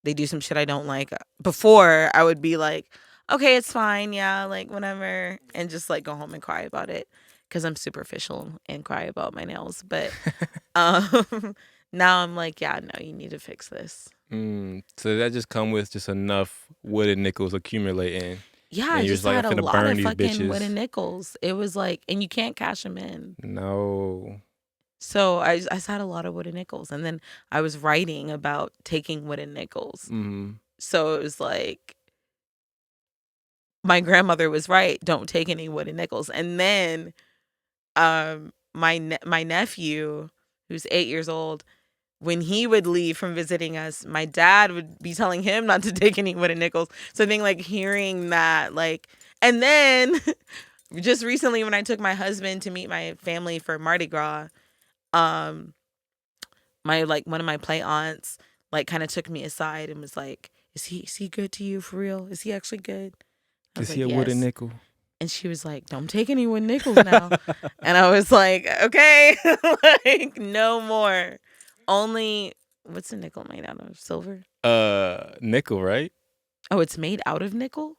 S2: they do some shit I don't like. Before I would be like, okay, it's fine, yeah, like whatever, and just like go home and cry about it because I'm superficial and cry about my nails. But now I'm like, yeah, no, you need to fix this.
S1: So that just come with just enough wooden nickels accumulating.
S2: Yeah, I
S1: And you're just
S2: just
S1: like, I'm
S2: had a
S1: finna
S2: lot
S1: burn
S2: of
S1: these
S2: fucking
S1: bitches.
S2: wooden nickels. It was like, and you can't cash them in.
S1: No.
S2: So I just had a lot of wooden nickels. And then I was writing about taking wooden nickels.
S1: Mm-hmm.
S2: So it was like, my grandmother was right. Don't take any wooden nickels. And then my nephew, who's 8 years old, when he would leave from visiting us, my dad would be telling him not to take any wooden nickels. So I think like hearing that, like, and then just recently when I took my husband to meet my family for Mardi Gras, um, my like one of my play aunts like kind of took me aside and was like, is he good to you for real? Is he actually good? I was
S1: Is he
S2: like,
S1: a wooden
S2: yes.
S1: nickel?
S2: And she was like, don't take any wooden nickels now. And I was like, okay, like no more. Only, what's a nickel made out of? Silver?
S1: Nickel, right?
S2: Oh, it's made out of nickel?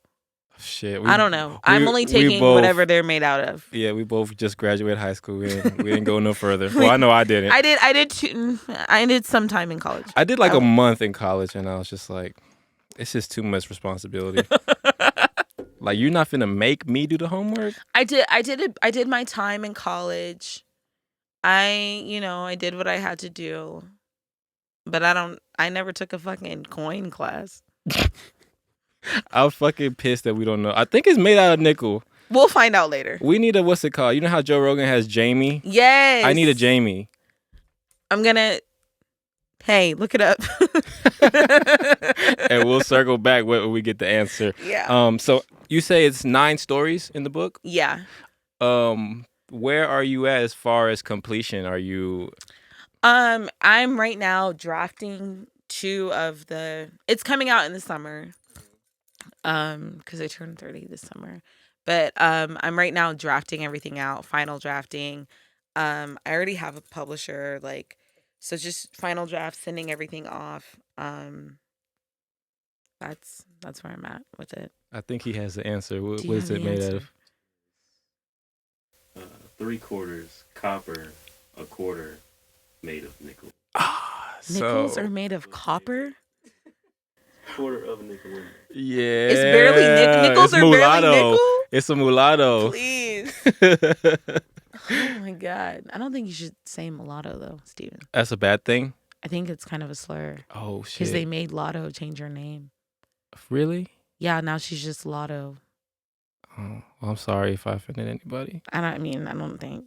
S1: Shit.
S2: I don't know. I'm only
S1: We
S2: taking
S1: both,
S2: whatever they're made out of.
S1: yeah, we both just graduated high school. We didn't go no further. Well, I know I didn't.
S2: I did some time in college.
S1: I did like a month in college and I was just like, it's just too much responsibility. Like, you're not finna make me do the homework?
S2: I did my time in college. I did what I had to do. But I never took a fucking coin class.
S1: I'm fucking pissed that we don't know. I think it's made out of nickel.
S2: We'll find out later.
S1: We need what's it called? You know how Joe Rogan has Jamie?
S2: Yes.
S1: I need a Jamie.
S2: I'm gonna. Hey, look it up.
S1: And we'll circle back when we get the answer.
S2: Yeah.
S1: So you say it's 9 stories in the book?
S2: Yeah.
S1: Where are you at as far as completion? Are you?
S2: I'm right now drafting 2 of the. It's coming out in the summer. Because I turned 30 this summer. But I'm right now drafting everything out, final drafting. I already have a publisher, like, so just final draft, sending everything off. That's where I'm at with it.
S1: I think he has the answer. What
S2: Do you
S1: is
S2: have
S1: it
S2: the
S1: made
S2: answer?
S1: out of?
S3: 3/4 copper, a quarter made of nickel.
S2: Nickels
S1: So
S2: are made of copper?
S3: Quarter of a nickel.
S1: yeah,
S2: It's barely nickels
S1: it's
S2: are
S1: mulatto.
S2: barely nickel?
S1: It's a mulatto.
S2: Please. Oh my God. I don't think you should say mulatto though, Steven.
S1: That's a bad thing.
S2: I think it's kind of a slur.
S1: Oh
S2: Because
S1: shit!
S2: they made Lotto change her name.
S1: Really?
S2: Yeah, now she's just Lotto.
S1: Oh, well, I'm sorry if I offended anybody.
S2: I don't think.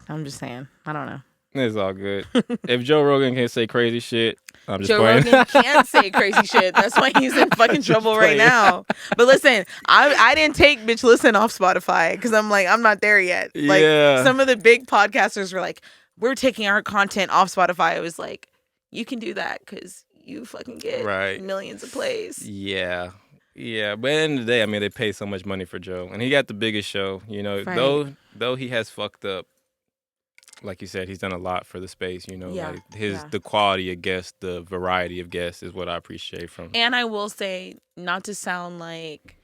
S2: I'm just saying. I don't know.
S1: It's all good. If Joe Rogan can say crazy shit, I'm just
S2: Joe
S1: playing.
S2: Rogan can say crazy shit. That's why he's in fucking trouble right
S1: playing.
S2: now. But listen, I didn't take Bitch Listen off Spotify because I'm like, I'm not there yet. Like,
S1: Yeah.
S2: some of the big podcasters were like, we're taking our content off Spotify. I was like, you can do that because you fucking get
S1: Right.
S2: millions of plays.
S1: Yeah. Yeah, but at the end of the day, I mean, they pay so much money for Joe, and he got the biggest show. You know,
S2: Right.
S1: though he has fucked up. Like you said, he's done a lot for the space. You know,
S2: Yeah,
S1: like
S2: yeah.
S1: the quality of guests, the variety of guests is what I appreciate from.
S2: And I will say, not to sound like,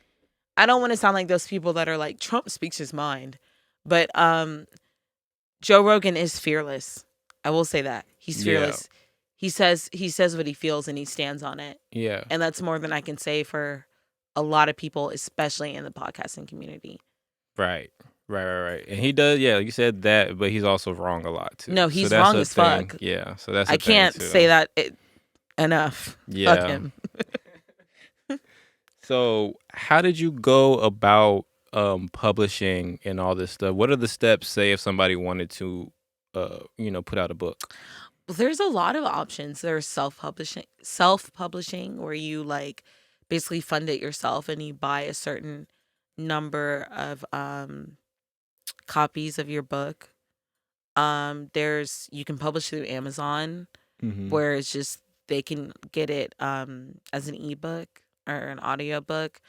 S2: I don't want to sound like those people that are like, Trump speaks his mind. But Joe Rogan is fearless. I will say that. He's
S1: Yeah.
S2: fearless. He says what he feels and he stands on it.
S1: Yeah.
S2: And that's more than I can say for a lot of people, especially in the podcasting community.
S1: Right. Right. And he does, yeah, like you said that, but he's also wrong a lot too.
S2: No, he's
S1: so that's
S2: wrong
S1: a
S2: as
S1: thing.
S2: fuck.
S1: Yeah. So that's
S2: I
S1: a thing,
S2: can't
S1: too.
S2: say that enough.
S1: Yeah.
S2: Fuck him.
S1: So how did you go about publishing and all this stuff? What are the steps, say, if somebody wanted to put out a book?
S2: Well, there's a lot of options. There's self-publishing where you like basically fund it yourself and you buy a certain number of copies of your book. You can publish through Amazon where it's just they can get it as an ebook or an audiobook.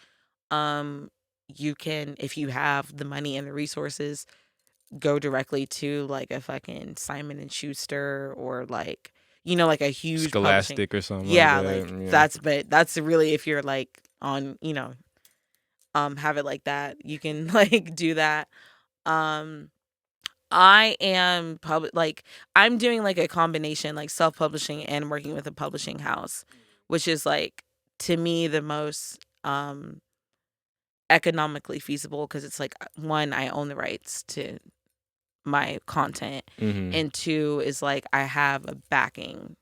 S2: You can, if you have the money and the resources, go directly to like a fucking Simon and Schuster or like like a huge publishing.
S1: Scholastic or something.
S2: Yeah,
S1: like that.
S2: like that's really if you're like on have it like that, you can like do that. I am I'm doing like a combination, like self-publishing and working with a publishing house, which is like to me the most economically feasible because it's like one, I own the rights to my content, and two is like I have a backing.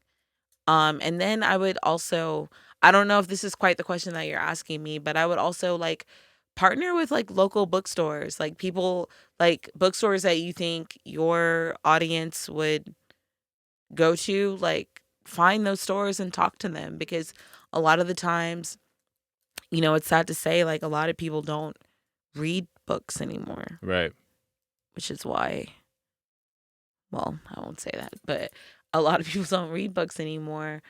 S2: And then I would also, I don't know if this is quite the question that you're asking me, but I would also like partner with like local bookstores, like people, like bookstores that you think your audience would go to, like find those stores and talk to them because a lot of the times, it's sad to say, like a lot of people don't read books anymore.
S1: Right.
S2: Which is why, well, I won't say that, but a lot of people don't read books anymore.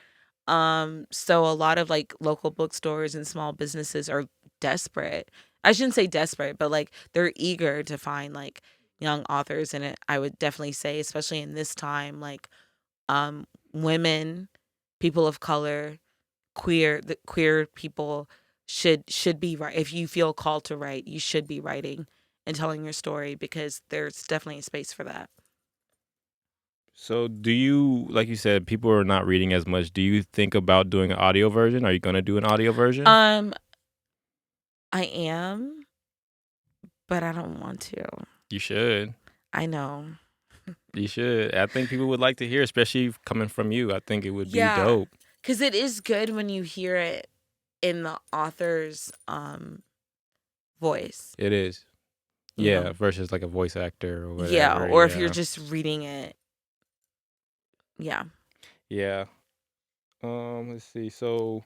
S2: So a lot of like local bookstores and small businesses are desperate. I shouldn't say desperate, but like they're eager to find like young authors. And I would definitely say, especially in this time, like women, people of color, queer people should be right. If you feel called to write, you should be writing and telling your story because there's definitely a space for that.
S1: So do you, like you said, people are not reading as much. Do you think about doing an audio version? Are you going to do an audio version?
S2: I am, but I don't want to.
S1: You should.
S2: I know.
S1: You should. I think people would like to hear, especially coming from you. I think it would be dope.
S2: Because it is good when you hear it in the author's voice.
S1: It is.
S2: You know?
S1: Versus like a voice actor or whatever.
S2: Yeah, or if you're just reading it. Yeah.
S1: Yeah. Let's see. So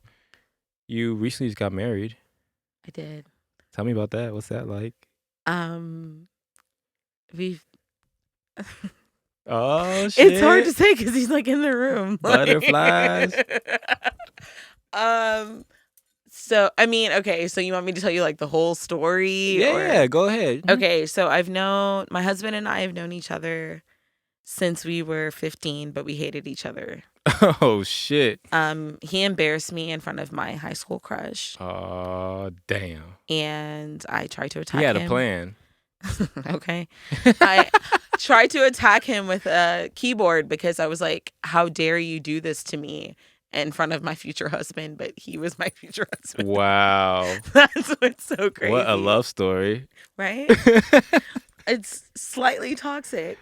S1: you recently just got married.
S2: I did.
S1: Tell me about that. What's that like?
S2: We've
S1: Oh shit.
S2: It's hard to say because he's like in the room.
S1: Butterflies.
S2: So I mean, okay. So you want me to tell you like the whole story?
S1: Yeah, go ahead.
S2: Okay, so my husband and I have known each other since we were 15, but we hated each other.
S1: Oh shit.
S2: He embarrassed me in front of my high school crush.
S1: Oh damn.
S2: And I tried to attack him.
S1: He had a plan.
S2: Okay. I tried to attack him with a keyboard because I was like, how dare you do this to me in front of my future husband? But he was my future husband.
S1: Wow.
S2: That's what's so crazy.
S1: What a love story.
S2: Right? It's slightly toxic.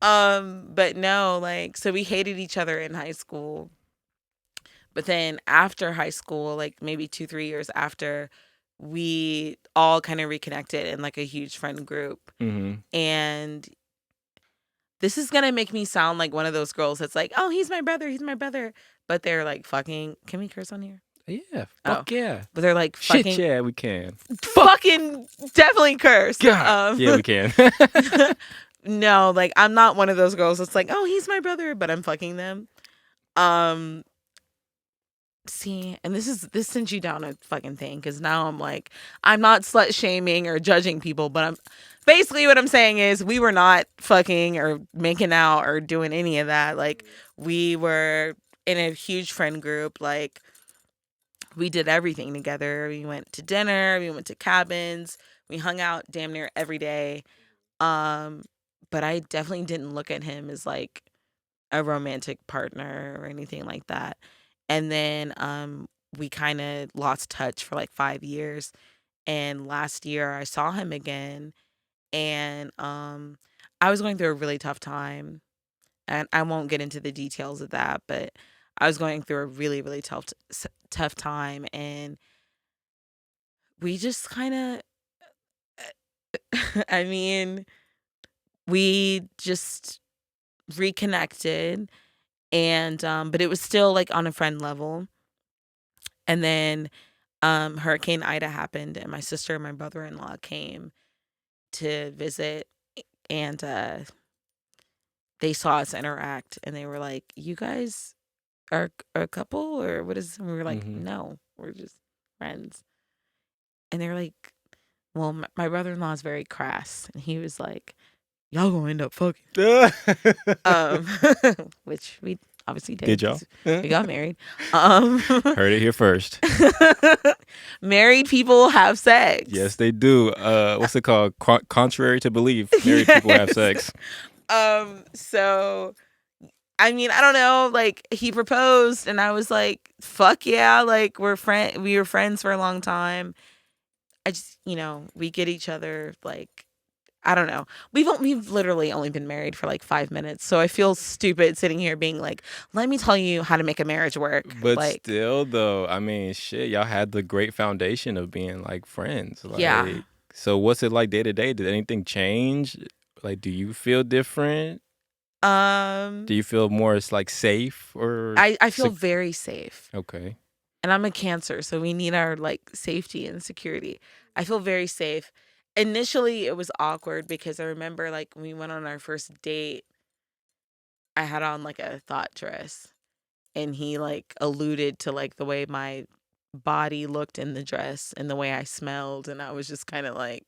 S2: But no, like, so we hated each other in high school. But then after high school, like maybe 2-3 years after, we all kind of reconnected in like a huge friend group.
S1: Mm-hmm.
S2: And this is gonna make me sound like one of those girls that's like, oh, he's my brother. But they're like fucking, can we curse on here?
S1: Yeah, fuck yeah.
S2: But they're like fucking,
S1: shit, yeah, we can.
S2: Fucking definitely curse.
S1: God. Yeah, we can.
S2: No, like I'm not one of those girls that's like, oh, he's my brother, but I'm fucking them. See, and this sends you down a fucking thing because now I'm like, I'm not slut shaming or judging people, but I'm basically what I'm saying is we were not fucking or making out or doing any of that. Like we were in a huge friend group. Like we did everything together. We went to dinner. We went to cabins. We hung out damn near every day. but I definitely didn't look at him as like a romantic partner or anything like that. And then we kind of lost touch for like 5 years. And last year I saw him again, and I was going through a really tough time. And I won't get into the details of that, but I was going through a really, really tough time, and we just kind of I mean, we just reconnected, and but it was still like on a friend level. And then Hurricane Ida happened, and my sister and my brother-in-law came to visit, and they saw us interact, and they were like, "You guys are a couple, or what is?" And we were like,
S1: Mm-hmm.
S2: "No, we're just friends." And they were like, "Well, my brother-in-law is very crass," and he was like, "Y'all gonna end up fucking," um, which we obviously did.
S1: Did y'all?
S2: 'cause we got married. Um,
S1: Heard it here first.
S2: married people have sex.
S1: Yes, they do. What's it called? Contrary to belief, married people have
S2: Yes.
S1: sex.
S2: So I mean, I don't know, like he proposed and I was like, fuck yeah, like we were friends for a long time. I just, we get each other, like, I don't know. We've literally only been married for like 5 minutes, so I feel stupid sitting here being like, let me tell you how to make a marriage work.
S1: But
S2: like,
S1: still, though, I mean, shit, y'all had the great foundation of being like friends. Like,
S2: Yeah.
S1: So what's it like day to day? Did anything change? Like, do you feel different? Do you feel more like safe or?
S2: I feel very safe.
S1: Okay.
S2: And I'm a Cancer, so we need our like safety and security. I feel very safe. Initially, it was awkward because I remember like when we went on our first date, I had on like a thought dress, and he like alluded to like the way my body looked in the dress and the way I smelled, and I was just kind of like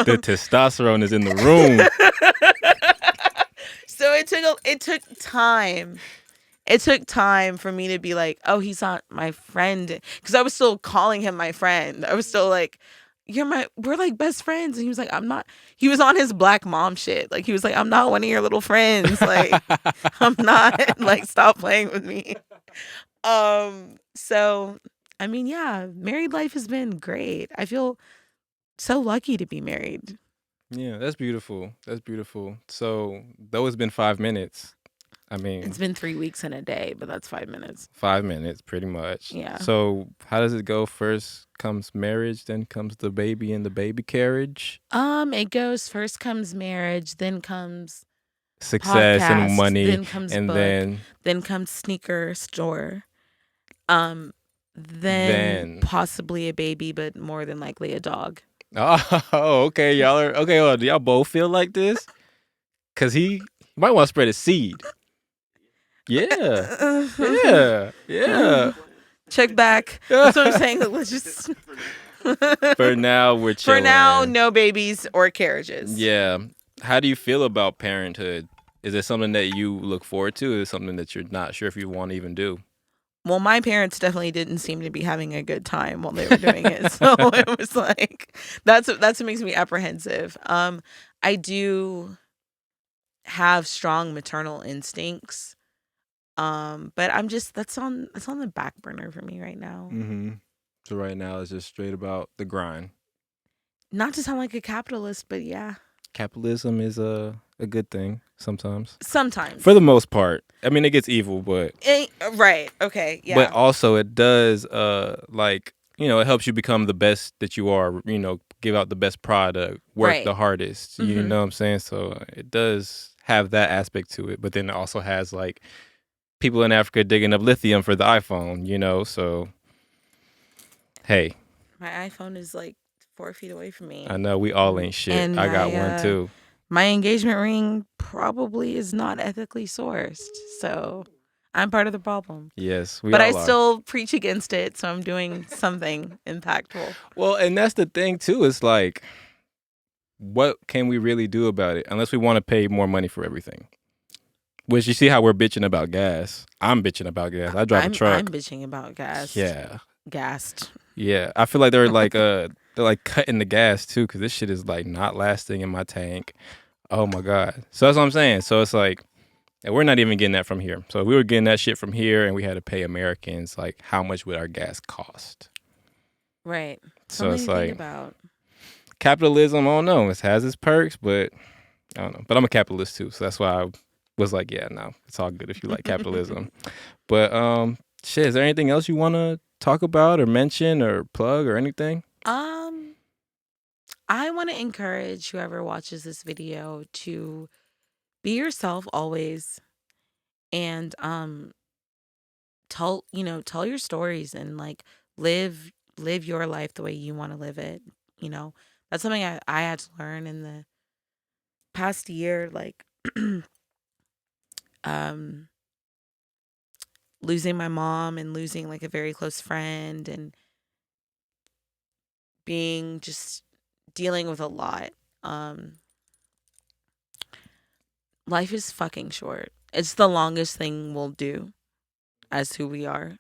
S1: The testosterone is in the room.
S2: So it took time. It took time for me to be like, oh, he's not my friend, because I was still calling him my friend. I was still like, we're like best friends, and he was like, I'm not. He was on his black mom shit. Like he was like, I'm not one of your little friends. Like I'm not. Like stop playing with me. So I mean, yeah, married life has been great. I feel so lucky to be married.
S1: Yeah, that's beautiful. That's beautiful. So though it's been 5 minutes, I mean,
S2: It's been 3 weeks and a day, but that's 5 minutes.
S1: 5 minutes, pretty much.
S2: Yeah.
S1: So how does it go? First comes marriage, then comes the baby and the baby carriage.
S2: It goes first comes marriage, then comes
S1: Success
S2: podcast,
S1: and money,
S2: then comes
S1: and
S2: book,
S1: then
S2: comes sneaker store, then possibly a baby, but more than likely a dog.
S1: oh, okay, y'all are okay. Well, do y'all both feel like this? Cause he might want to spread a seed. Yeah, yeah.
S2: Check back. That's what I'm saying. Let's just.
S1: For now, we're chilling.
S2: For now, no babies or carriages.
S1: Yeah. How do you feel about parenthood? Is it something that you look forward to? Is it something that you're not sure if you want to even do?
S2: Well, my parents definitely didn't seem to be having a good time while they were doing it. So it was like, that's what makes me apprehensive. I do have strong maternal instincts. But I'm just, that's on the back burner for me right now.
S1: Mm-hmm. So right now it's just straight about the grind.
S2: Not to sound like a capitalist, but yeah.
S1: Capitalism is a good thing sometimes.
S2: Sometimes.
S1: For the most part. I mean, it gets evil, but...
S2: Right. Okay. Yeah.
S1: But also it does, it helps you become the best that you are, give out the best product, work the hardest, you know what I'm saying? So it does have that aspect to it, but then it also has, like, people in Africa digging up lithium for the iPhone, so, hey.
S2: My iPhone is, like, 4 feet away from me.
S1: I know, we all ain't shit.
S2: And
S1: I got one, too.
S2: My engagement ring probably is not ethically sourced, so I'm part of the problem.
S1: Yes,
S2: but I still preach against it, so I'm doing something impactful.
S1: Well, and that's the thing too. It's like, what can we really do about it unless we want to pay more money for everything? Which you see how we're bitching about gas. I'm bitching about gas. I drive a truck.
S2: I'm bitching about gas.
S1: Yeah.
S2: Gassed.
S1: Yeah, I feel like they're like They're like cutting the gas too, because this shit is like not lasting in my tank. Oh my God. So that's what I'm saying. So it's like, and we're not even getting that from here. So if we were getting that shit from here and we had to pay Americans, like how much would our gas cost?
S2: Right.
S1: So
S2: Something
S1: it's
S2: to think
S1: like
S2: about.
S1: capitalism, I don't know. It has its perks, but I don't know. But I'm a capitalist too. So that's why I was like, yeah, no, it's all good if you like capitalism. But shit, is there anything else you want to talk about or mention or plug or anything?
S2: I want to encourage whoever watches this video to be yourself always, and tell your stories, and like live your life the way you want to live it. That's something I had to learn in the past year, like um losing my mom and losing like a very close friend, and being just dealing with a lot. um Life is fucking short. It's the longest thing we'll do as who we are.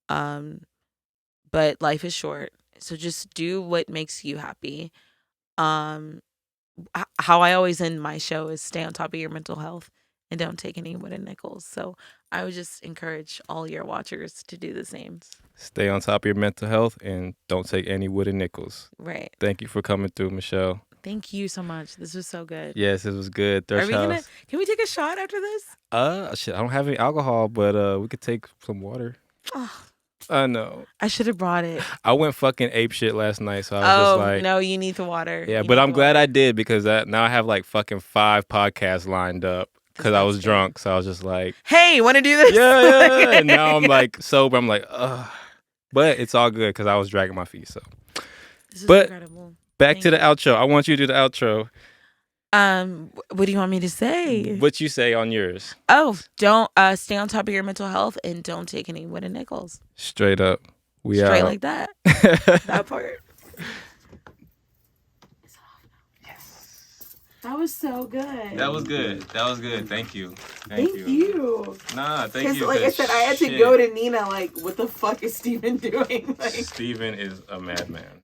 S2: Um, but life is short. So just do what makes you happy. Um, how I always end my show is stay on top of your mental health and don't take any wooden nickels. So I would just encourage all your watchers to do the same.
S1: Stay on top of your mental health and don't take any wooden nickels.
S2: Right.
S1: Thank you for coming through, Michele.
S2: Thank you so much. This was so good.
S1: Yes, it was good.
S2: Are we gonna? Can we take a shot after this?
S1: Shit, I don't have any alcohol, but we could take some water.
S2: Oh,
S1: I know.
S2: I should have brought it.
S1: I went fucking ape shit last night, so I was just like,
S2: no, you need the water.
S1: yeah.
S2: You
S1: But
S2: need
S1: I'm
S2: the
S1: glad
S2: water.
S1: I did because now I have like fucking 5 podcasts lined up because I was drunk. So I was just like,
S2: hey, want to do this?
S1: yeah. And now I'm like sober. I'm like, ugh. But it's all good because I was dragging my feet. So,
S2: This is
S1: but
S2: incredible.
S1: back to the outro. I want you to do the outro.
S2: What do you want me to say?
S1: What you say on yours?
S2: Oh, don't stay on top of your mental health and don't take any wooden nickels.
S1: Straight up. We
S2: Straight
S1: out.
S2: like that. That part. Yes. That was so good.
S1: That was good. Thank you.
S2: Thank you.
S1: Nah, thank you.
S2: Like I said, I had to go to Nina. Like, what the fuck is Steven doing?
S1: Steven is a madman.